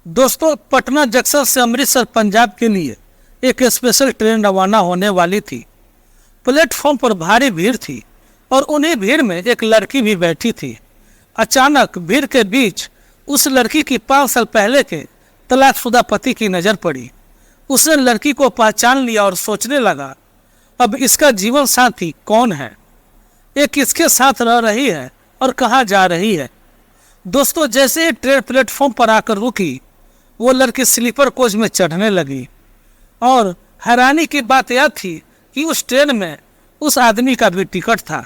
दोस्तों, पटना जंक्शन से अमृतसर पंजाब के लिए एक स्पेशल ट्रेन रवाना होने वाली थी। प्लेटफॉर्म पर भारी भीड़ थी और उन्हीं भीड़ में एक लड़की भी बैठी थी। अचानक भीड़ के बीच उस लड़की की 5 साल पहले के तलाकशुदा पति की नज़र पड़ी। उसने लड़की को पहचान लिया और सोचने लगा, अब इसका जीवन साथी कौन है, ये किसके साथ रह रही है और कहाँ जा रही है। दोस्तों, जैसे ही ट्रेन प्लेटफॉर्म पर आकर रुकी, वो लड़की स्लीपर कोच में चढ़ने लगी और हैरानी की बात यह थी कि उस ट्रेन में उस आदमी का भी टिकट था,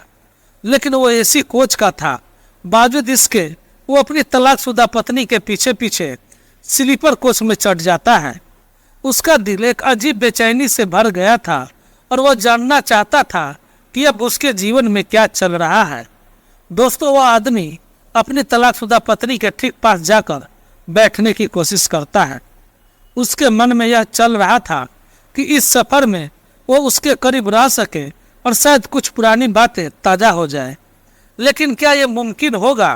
लेकिन वो एसी कोच का था। बावजूद इसके वो अपनी तलाकशुदा पत्नी के पीछे पीछे स्लीपर कोच में चढ़ जाता है। उसका दिल एक अजीब बेचैनी से भर गया था और वह जानना चाहता था कि अब उसके जीवन में क्या चल रहा है। दोस्तों, वह आदमी अपनी तलाकशुदा पत्नी के ठीक पास जाकर बैठने की कोशिश करता है। उसके मन में यह चल रहा था कि इस सफ़र में वो उसके करीब रह सके और शायद कुछ पुरानी बातें ताज़ा हो जाए। लेकिन क्या ये मुमकिन होगा?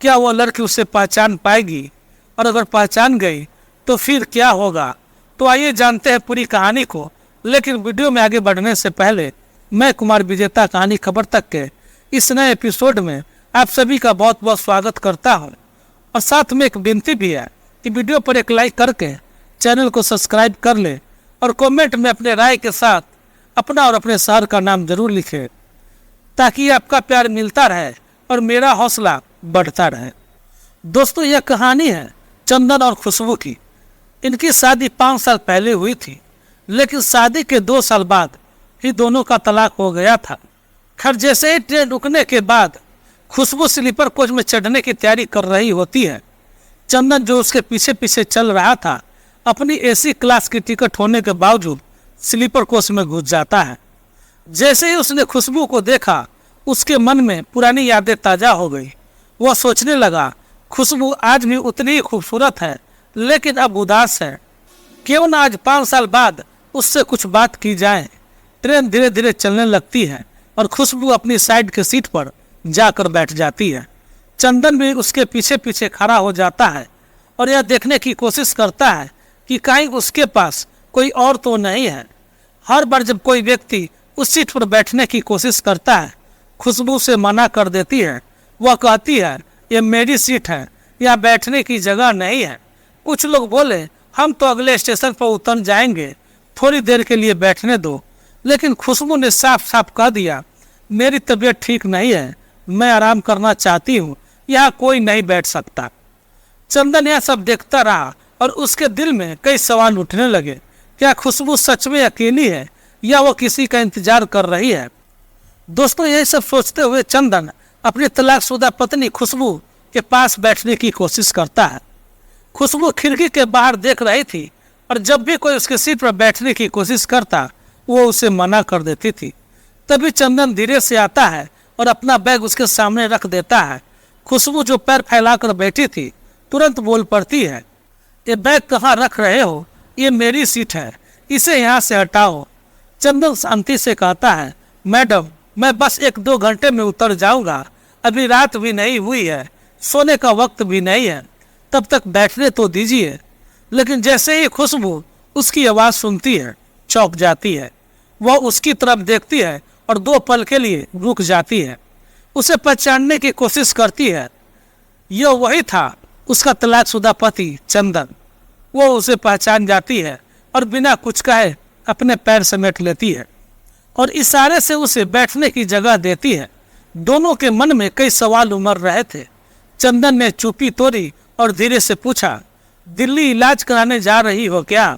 क्या वो लड़की उसे पहचान पाएगी? और अगर पहचान गई तो फिर क्या होगा? तो आइए जानते हैं पूरी कहानी को। लेकिन वीडियो में आगे बढ़ने से पहले मैं कुमार विजेता कहानी खबर तक के इस नए एपिसोड में आप सभी का बहुत बहुत स्वागत करता हूं। और साथ में एक विनती भी है कि वीडियो पर एक लाइक करके चैनल को सब्सक्राइब कर ले और कमेंट में अपने राय के साथ अपना और अपने शहर का नाम जरूर लिखें, ताकि आपका प्यार मिलता रहे और मेरा हौसला बढ़ता रहे। दोस्तों, यह कहानी है चंदन और खुशबू की। इनकी शादी 5 साल पहले हुई थी, लेकिन शादी के 2 साल बाद ही दोनों का तलाक हो गया था। खैर, जैसे ही ट्रेन रुकने के बाद खुशबू स्लीपर कोच में चढ़ने की तैयारी कर रही होती है, चंदन जो उसके पीछे पीछे चल रहा था, अपनी एसी क्लास की टिकट होने के बावजूद स्लीपर कोच में घुस जाता है। जैसे ही उसने खुशबू को देखा, उसके मन में पुरानी यादें ताज़ा हो गई। वह सोचने लगा, खुशबू आज भी उतनी ही खूबसूरत है, लेकिन अब उदास है। क्यों ना आज 5 साल बाद उससे कुछ बात की जाए। ट्रेन धीरे धीरे चलने लगती है और खुशबू अपनी साइड के सीट पर जाकर बैठ जाती है। चंदन भी उसके पीछे पीछे खड़ा हो जाता है और यह देखने की कोशिश करता है कि कहीं उसके पास कोई और तो नहीं है। हर बार जब कोई व्यक्ति उस सीट पर बैठने की कोशिश करता है, खुशबू से मना कर देती है। वह कहती है, ये मेरी सीट है, यहाँ बैठने की जगह नहीं है। कुछ लोग बोले, हम तो अगले स्टेशन पर उतर जाएंगे, थोड़ी देर के लिए बैठने दो। लेकिन खुशबू ने साफ साफ कह दिया, मेरी तबीयत ठीक नहीं है, मैं आराम करना चाहती हूँ, यहाँ कोई नहीं बैठ सकता। चंदन यह सब देखता रहा और उसके दिल में कई सवाल उठने लगे। क्या खुशबू सच में अकेली है या वो किसी का इंतजार कर रही है? दोस्तों, यही सब सोचते हुए चंदन अपनी तलाकशुदा पत्नी खुशबू के पास बैठने की कोशिश करता है। खुशबू खिड़की के बाहर देख रही थी और जब भी कोई उसके सीट पर बैठने की कोशिश करता, वो उसे मना कर देती थी। तभी चंदन धीरे से आता है और अपना बैग उसके सामने रख देता है। खुशबू जो पैर फैलाकर बैठी थी, तुरंत बोल पड़ती है, ये बैग कहाँ रख रहे हो? ये मेरी सीट है, इसे यहाँ से हटाओ। चंदन शांति से कहता है, मैडम, मैं बस 1-2 घंटे में उतर जाऊँगा, अभी रात भी नहीं हुई है, सोने का वक्त भी नहीं है, तब तक बैठने तो दीजिए। लेकिन जैसे ही खुशबू उसकी आवाज़ सुनती है, चौंक जाती है। वह उसकी तरफ देखती है और 2 पल के लिए रुक जाती है। उसे पहचानने की कोशिश करती है। यह वही था, उसका तलाकशुदा पति चंदन। वो उसे पहचान जाती है और बिना कुछ कहे अपने पैर समेट लेती है और इशारे से उसे बैठने की जगह देती है। दोनों के मन में कई सवाल उमड़ रहे थे। चंदन ने चुप्पी तोड़ी और धीरे से पूछा, दिल्ली इलाज कराने जा रही हो क्या?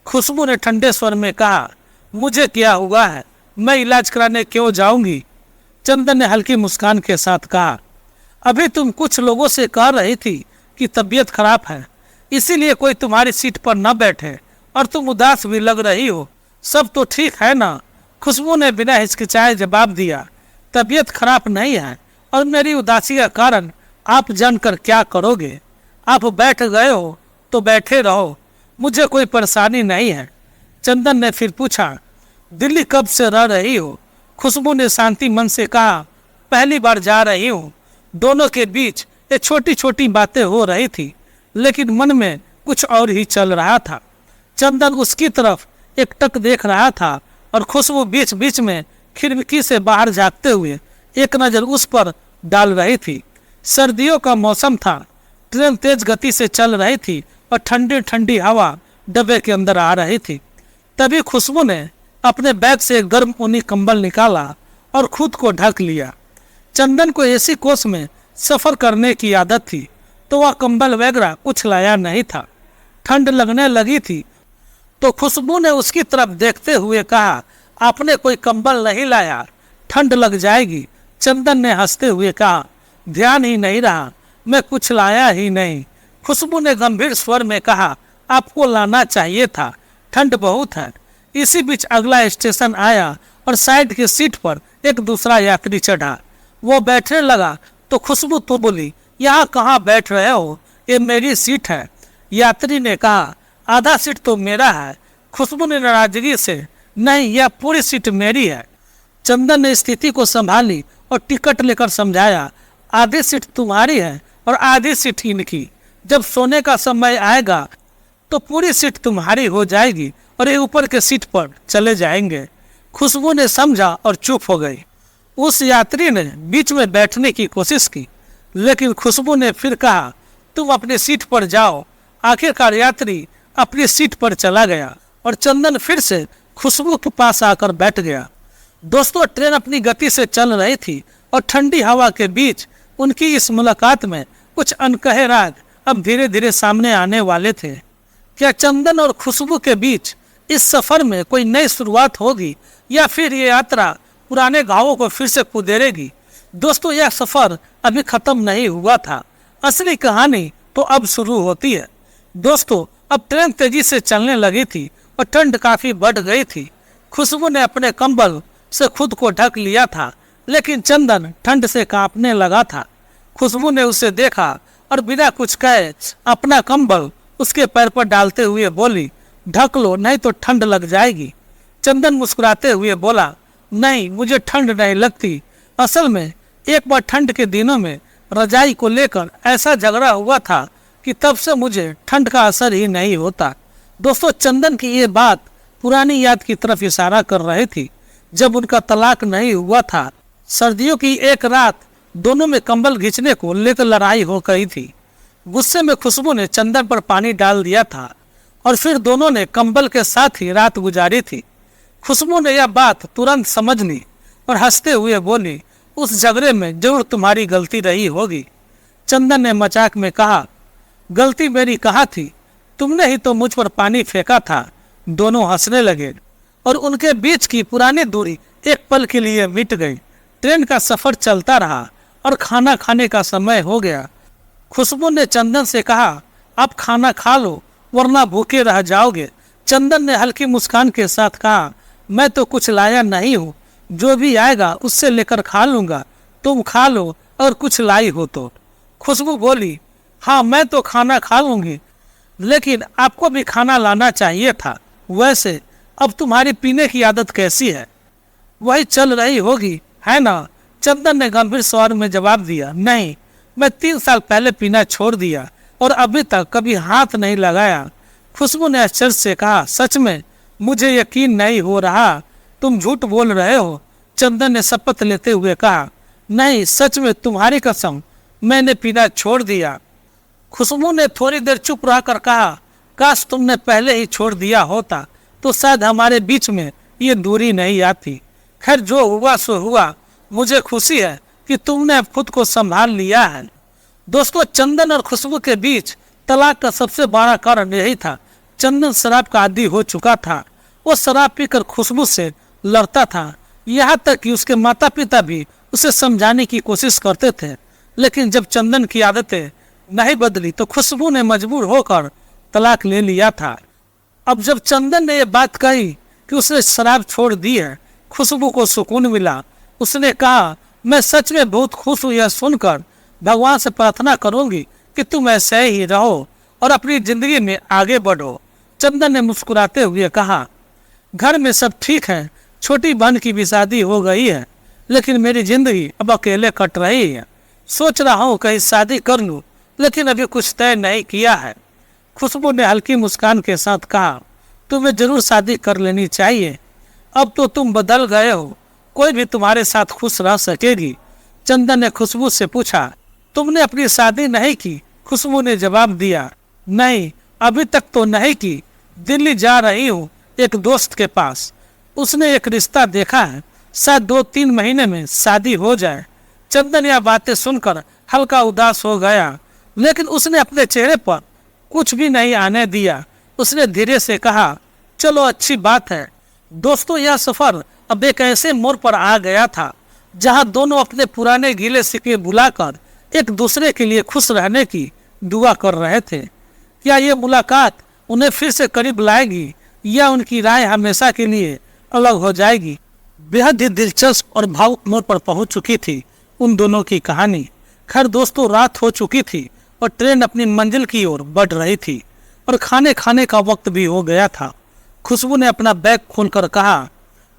खुशबू ने ठंडे स्वर में कहा, मुझे क्या हुआ है, मैं इलाज कराने क्यों जाऊंगी? चंदन ने हल्की मुस्कान के साथ कहा, अभी तुम कुछ लोगों से कह रही थी कि तबीयत खराब है, इसीलिए कोई तुम्हारी सीट पर न बैठे और तुम उदास भी लग रही हो। सब तो ठीक है ना? खुशबू ने बिना हिचकिचाए जवाब दिया, तबीयत खराब नहीं है और मेरी उदासी का कारण आप जानकर क्या करोगे? आप बैठ गए हो तो बैठे रहो, मुझे कोई परेशानी नहीं है। चंदन ने फिर पूछा, दिल्ली कब से रह रही हो? खुशबू ने शांति मन से कहा, पहली बार जा रही हूँ। दोनों के बीच ये छोटी छोटी बातें हो रही थी, लेकिन मन में कुछ और ही चल रहा था। चंदन उसकी तरफ एकटक देख रहा था और खुशबू बीच बीच में खिड़की से बाहर झांकते हुए एक नज़र उस पर डाल रही थी। सर्दियों का मौसम था। ट्रेन तेज गति से चल रही थी और ठंडी ठंडी हवा डब्बे के अंदर आ रही थी। तभी खुशबू ने अपने बैग से एक गर्म ऊनी कंबल निकाला और खुद को ढक लिया। चंदन को एसी कोच में सफ़र करने की आदत थी, तो वह कंबल वगैरह कुछ लाया नहीं था। ठंड लगने लगी थी तो खुशबू ने उसकी तरफ देखते हुए कहा, आपने कोई कंबल नहीं लाया, ठंड लग जाएगी। चंदन ने हंसते हुए कहा, ध्यान ही नहीं रहा, मैं कुछ लाया ही नहीं। खुशबू ने गंभीर स्वर में कहा, आपको लाना चाहिए था, ठंड बहुत है। इसी बीच अगला स्टेशन आया और साइड की सीट पर एक दूसरा यात्री चढ़ा। वो बैठने लगा तो खुशबू तो बोली, यहाँ कहाँ बैठ रहे हो, ये मेरी सीट है। यात्री ने कहा, आधा सीट तो मेरा है। खुशबू ने नाराजगी से, नहीं, यह पूरी सीट मेरी है। चंदन ने स्थिति को संभाली और टिकट लेकर समझाया, आधी सीट तुम्हारी है और आधी सीट इनकी। जब सोने का समय आएगा तो पूरी सीट तुम्हारी हो जाएगी और ये ऊपर के सीट पर चले जाएंगे। खुशबू ने समझा और चुप हो गई। उस यात्री ने बीच में बैठने की कोशिश की, लेकिन खुशबू ने फिर कहा, तुम अपनी सीट पर जाओ। आखिरकार यात्री अपनी सीट पर चला गया और चंदन फिर से खुशबू के पास आकर बैठ गया। दोस्तों, ट्रेन अपनी गति से चल रही थी और ठंडी हवा के बीच उनकी इस मुलाकात में कुछ अनकहे राज अब धीरे धीरे सामने आने वाले थे। क्या चंदन और खुशबू के बीच इस सफर में कोई नई शुरुआत होगी या फिर ये यात्रा पुराने घावों को फिर से कुदेरेगी? दोस्तों, यह सफर अभी खत्म नहीं हुआ था, असली कहानी तो अब शुरू होती है। दोस्तों, अब ट्रेन तेजी से चलने लगी थी और ठंड काफी बढ़ गई थी। खुशबू ने अपने कंबल से खुद को ढक लिया था, लेकिन चंदन ठंड से कांपने लगा था। खुशबू ने उसे देखा और बिना कुछ कहे अपना कंबल उसके पैर पर डालते हुए बोली, ढक लो, नहीं तो ठंड लग जाएगी। चंदन मुस्कुराते हुए बोला, नहीं, मुझे ठंड नहीं लगती। असल में एक बार ठंड के दिनों में रजाई को लेकर ऐसा झगड़ा हुआ था कि तब से मुझे ठंड का असर ही नहीं होता। दोस्तों, चंदन की ये बात पुरानी याद की तरफ इशारा कर रही थी, जब उनका तलाक नहीं हुआ था। सर्दियों की एक रात दोनों में कंबल घिंचने को लेकर लड़ाई हो गई थी। गुस्से में खुशबू ने चंदन पर पानी डाल दिया था और फिर दोनों ने कंबल के साथ ही रात गुजारी थी। खुशबू ने यह बात तुरंत समझ ली और हंसते हुए बोली, उस झगड़े में जरूर तुम्हारी गलती रही होगी। चंदन ने मजाक में कहा, गलती मेरी कहाँ थी, तुमने ही तो मुझ पर पानी फेंका था। दोनों हंसने लगे और उनके बीच की पुरानी दूरी एक पल के लिए मिट गई। ट्रेन का सफर चलता रहा और खाना खाने का समय हो गया। खुशबू ने चंदन से कहा, आप खाना खा लो वरना भूखे रह जाओगे। चंदन ने हल्की मुस्कान के साथ कहा, मैं तो कुछ लाया नहीं हूँ, जो भी आएगा उससे लेकर खा लूँगा, तुम खा लो और कुछ लाई हो तो। खुशबू बोली, हाँ, मैं तो खाना खा लूँगी, लेकिन आपको भी खाना लाना चाहिए था। वैसे अब तुम्हारी पीने की आदत कैसी है? वही चल रही होगी, है ना? चंदन ने गंभीर स्वर में जवाब दिया, नहीं, मैं 3 साल पहले पीना छोड़ दिया और अभी तक कभी हाथ नहीं लगाया। खुशबू ने आश्चर्य से कहा, सच में? मुझे यकीन नहीं हो रहा, तुम झूठ बोल रहे हो। चंदन ने शपथ लेते हुए कहा, नहीं, सच में, तुम्हारी कसम, मैंने पीना छोड़ दिया। खुशबू ने थोड़ी देर चुप रहकर कहा, काश तुमने पहले ही छोड़ दिया होता तो शायद हमारे बीच में ये दूरी नहीं आती। खैर, जो हुआ सो हुआ। मुझे खुशी है कि तुमने अब खुद को संभाल लिया है। दोस्तों, चंदन और खुशबू के बीच तलाक का सबसे बड़ा कारण यही था। चंदन शराब का आदी हो चुका था। वो शराब पीकर खुशबू से लड़ता था, यहाँ तक कि उसके माता पिता भी उसे समझाने की कोशिश करते थे। लेकिन जब चंदन की आदतें नहीं बदली तो खुशबू ने मजबूर होकर तलाक ले लिया था। अब जब चंदन ने यह बात कही कि उसने शराब छोड़ दी है, खुशबू को सुकून मिला। उसने कहा, मैं सच में बहुत खुश हूँ यह सुनकर। भगवान से प्रार्थना करूंगी कि तुम ऐसे ही रहो और अपनी जिंदगी में आगे बढ़ो। चंदन ने मुस्कुराते हुए कहा, घर में सब ठीक है, छोटी बहन की भी शादी हो गई है, लेकिन मेरी जिंदगी अब अकेले कट रही है। सोच रहा हूँ कहीं शादी कर लूँ, लेकिन अभी कुछ तय नहीं किया है। खुशबू ने हल्की मुस्कान के साथ कहा, तुम्हें जरूर शादी कर लेनी चाहिए। अब तो तुम बदल गए हो, कोई भी तुम्हारे साथ खुश रह सकेगी। चंदन ने खुशबू से पूछा, तुमने अपनी शादी नहीं की? खुशबू ने जवाब दिया, नहीं, अभी तक तो नहीं की। दिल्ली जा रही हूँ एक दोस्त के पास, उसने एक रिश्ता देखा है, शायद 2-3 महीने में शादी हो जाए। चंदन यह बातें सुनकर हल्का उदास हो गया, लेकिन उसने अपने चेहरे पर कुछ भी नहीं आने दिया। उसने धीरे से कहा, चलो अच्छी बात है। दोस्तों, यह सफर अब एक ऐसे मोड़ पर आ गया था जहां दोनों अपने पुराने गीले शिकवे भुलाकर एक दूसरे के लिए खुश रहने की दुआ कर रहे थे। क्या ये मुलाकात उन्हें फिर से करीब लाएगी या उनकी राय हमेशा के लिए अलग हो जाएगी? बेहद ही दिलचस्प और भावुक मोड़ पर पहुंच चुकी थी उन दोनों की कहानी। खैर दोस्तों, रात हो चुकी थी और ट्रेन अपनी मंजिल की ओर बढ़ रही थी और खाने खाने का वक्त भी हो गया था। खुशबू ने अपना बैग खोलकर कहा,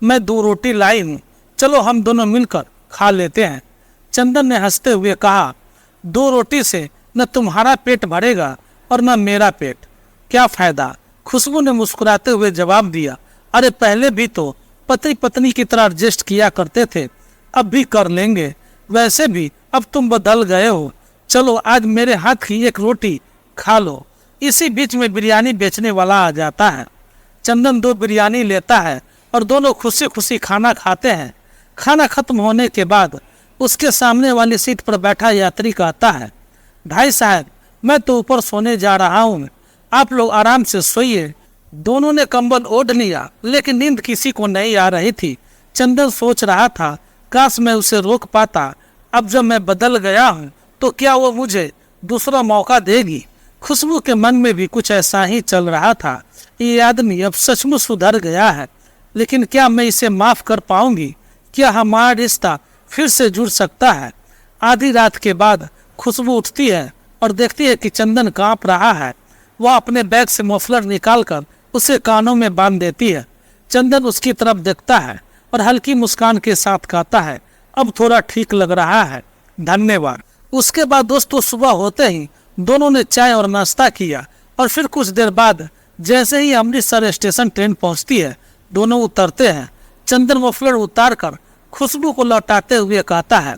मैं 2 रोटी लाई हूँ, चलो हम दोनों मिलकर खा लेते हैं। चंदन ने हंसते हुए कहा, 2 रोटी से न तुम्हारा पेट भरेगा और न मेरा पेट, क्या फायदा? खुशबू ने मुस्कुराते हुए जवाब दिया, अरे पहले भी तो पति पत्नी की तरह एडजस्ट किया करते थे, अब भी कर लेंगे। वैसे भी अब तुम बदल गए हो, चलो आज मेरे हाथ की एक रोटी खा लो। इसी बीच में बिरयानी बेचने वाला आ जाता है। चंदन 2 बिरयानी लेता है और दोनों खुशी खुशी खाना खाते हैं। खाना खत्म होने के बाद उसके सामने वाली सीट पर बैठा यात्री कहता है, भाई साहब, मैं तो ऊपर सोने जा रहा हूँ, आप लोग आराम से सोइए। दोनों ने कंबल ओढ़ लिया, लेकिन नींद किसी को नहीं आ रही थी। चंदन सोच रहा था, काश मैं उसे रोक पाता। अब जब मैं बदल गया हूँ तो क्या वो मुझे दूसरा मौका देगी? खुशबू के मन में भी कुछ ऐसा ही चल रहा था। ये आदमी अब सचमुच सुधर गया है, लेकिन क्या मैं इसे माफ कर पाऊंगी? क्या हमारा रिश्ता फिर से जुड़ सकता है? आधी रात के बाद खुशबू उठती है और देखती है कि चंदन कांप रहा है। वह अपने बैग से मफलर निकालकर उसे कानों में बांध देती है। चंदन उसकी तरफ देखता है और हल्की मुस्कान के साथ कहता है, अब थोड़ा ठीक लग रहा है, धन्यवाद। उसके बाद दोस्तों सुबह होते ही दोनों ने चाय और नाश्ता किया और फिर कुछ देर बाद जैसे ही अमृतसर स्टेशन ट्रेन पहुंचती है, दोनों उतरते हैं। चंदन मफलर उतारकर खुशबू को लौटाते हुए कहता है,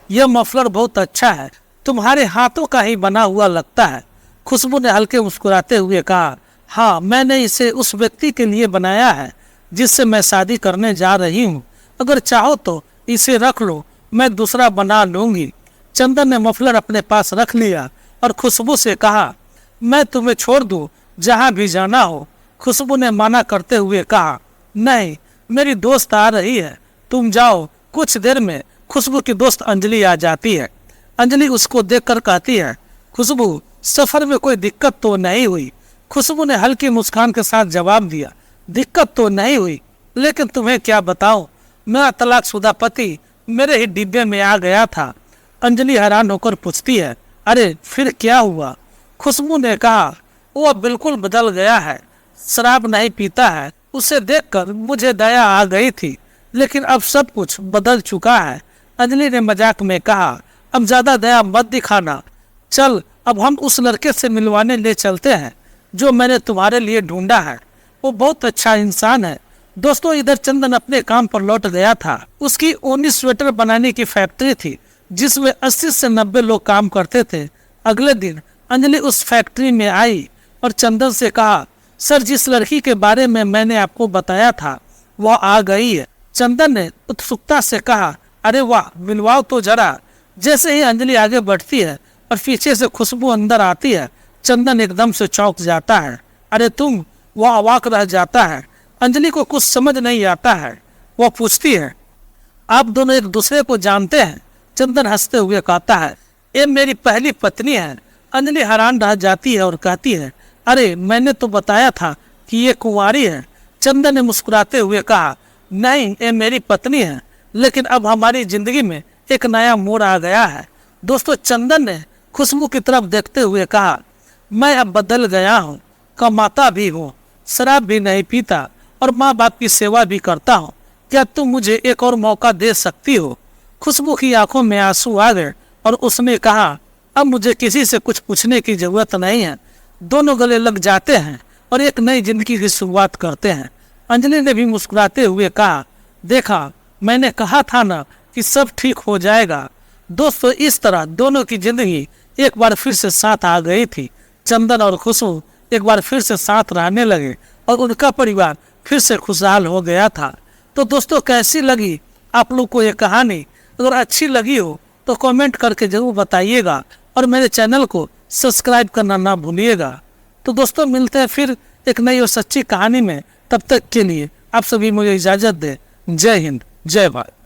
यह मफलर बहुत अच्छा है, तुम्हारे हाथों का ही बना हुआ लगता है। खुशबू ने हल्के मुस्कुराते हुए कहा, हाँ, मैंने इसे उस व्यक्ति के लिए बनाया है जिससे मैं शादी करने जा रही हूँ। अगर चाहो तो इसे रख लो, मैं दूसरा बना लूंगी। चंदन ने मफलर अपने पास रख लिया और खुशबू से कहा, मैं तुम्हें छोड़ दूं जहां भी जाना हो। खुशबू ने माना करते हुए कहा, नहीं, मेरी दोस्त आ रही है, तुम जाओ। कुछ देर में खुशबू की दोस्त अंजलि आ जाती है। अंजलि उसको देखकर कहती है, खुशबू, सफर में कोई दिक्कत तो नहीं हुई? खुशबू ने हल्की मुस्कान के साथ जवाब दिया, दिक्कत तो नहीं हुई, लेकिन तुम्हें क्या बताऊं, मेरा तलाकशुदा पति मेरे ही डिब्बे में आ गया था। अंजलि हैरान होकर पूछती है, अरे फिर क्या हुआ? खुशबू ने कहा, वो बिल्कुल बदल गया है, शराब नहीं पीता है। उसे देखकर मुझे दया आ गई थी, लेकिन अब सब कुछ बदल चुका है। अंजलि ने मजाक में कहा, अब ज्यादा दया मत दिखाना, चल अब हम उस लड़के से मिलवाने ले चलते हैं जो मैंने तुम्हारे लिए ढूंढा है, वो बहुत अच्छा इंसान है। दोस्तों, इधर चंदन अपने काम पर लौट गया था। उसकी ऊनी स्वेटर बनाने की फैक्ट्री थी जिसमें 80 से 90 लोग काम करते थे। अगले दिन अंजलि उस फैक्ट्री में आई और चंदन से कहा, सर, जिस लड़की के बारे में मैंने आपको बताया था वह आ गई है। चंदन ने उत्सुकता से कहा, अरे वाह, मिलवाओ तो जरा। जैसे ही अंजलि आगे बढ़ती है और पीछे से खुशबू अंदर आती है, चंदन एकदम से चौंक जाता है। अरे तुम? वह अवाक रह जाता है। अंजलि को कुछ समझ नहीं आता है। वह पूछती है, आप दोनों एक दूसरे को जानते हैं? चंदन हंसते हुए कहता है, ये मेरी पहली पत्नी है। अंजलि हैरान रह जाती है और कहती है, अरे मैंने तो बताया था कि ये कुंवारी है। चंदन ने मुस्कुराते हुए कहा, नहीं, ये मेरी पत्नी है, लेकिन अब हमारी जिंदगी में एक नया मोड़ आ गया है। दोस्तों, चंदन ने खुशबू की तरफ देखते हुए कहा, मैं अब बदल गया हूँ, कमाता भी हूँ, शराब भी नहीं पीता और माँ बाप की सेवा भी करता हूँ। क्या तुम मुझे एक और मौका दे सकती हो? खुशबू की आंखों में आंसू आ गए और उसने कहा, अब मुझे किसी से कुछ पूछने की जरूरत नहीं है, दोनों गले लग जाते हैं और एक नई जिंदगी की शुरुआत करते हैं। अंजलि ने भी मुस्कुराते हुए कहा, देखा मैंने कहा था ना कि सब ठीक हो जाएगा। दोस्तों, इस तरह दोनों की जिंदगी एक बार फिर से साथ आ गई थी। चंदन और खुशबू एक बार फिर से साथ रहने लगे और उनका परिवार फिर से खुशहाल हो गया था। तो दोस्तों, कैसी लगी आप लोग को ये कहानी? अगर अच्छी लगी हो तो कमेंट करके जरूर बताइएगा और मेरे चैनल को सब्सक्राइब करना ना भूलिएगा। तो दोस्तों, मिलते हैं फिर एक नई और सच्ची कहानी में। तब तक के लिए आप सभी मुझे इजाज़त दें। जय हिंद, जय भारत।